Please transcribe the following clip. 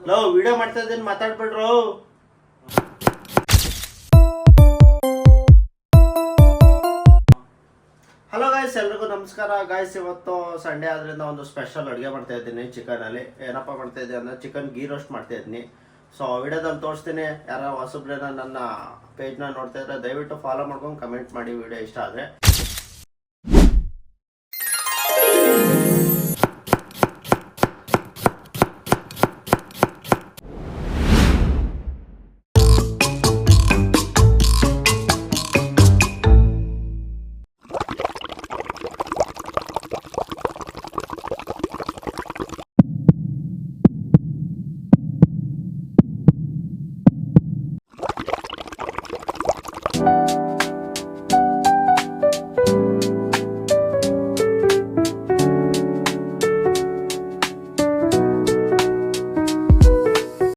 Low video ಮಾಡ್ತಾ ಇದ್ದೀನಿ ಮಾತಾಡ್ಬಿಡ್ರು. Hello guys, ಎಲ್ರಿಗೂ ನಮಸ್ಕಾರ ಗಾಯ್ಸ್. ಇವತ್ತು ಸಂಡೇ ಆದ್ರಿಂದ ಒಂದು ಸ್ಪೆಷಲ್ ಅಡುಗೆ ಮಾಡ್ತಾ ಇದ್ದೀನಿ ಚಿಕನಲ್ಲಿ. ಏನಪ್ಪ ಮಾಡ್ತಾ ಇದ್ದೀನಿ ಅಂದರೆ ಚಿಕನ್ ಗೀ ರೋಸ್ಟ್ ಮಾಡ್ತಾ ಇದ್ದೀನಿ. ಸೊ ವಿಡಿಯೋದಲ್ಲಿ ತೋರಿಸ್ತೀನಿ. ಯಾರೋ ಹೊಸಬ್ರೇನ ನನ್ನ ಪೇಜ್ನ ನೋಡ್ತಾ ಇದ್ರೆ ದಯವಿಟ್ಟು ಫಾಲೋ ಮಾಡ್ಕೊಂಡು ಕಮೆಂಟ್ ಮಾಡಿ ವಿಡಿಯೋ ಇಷ್ಟ ಆದರೆ.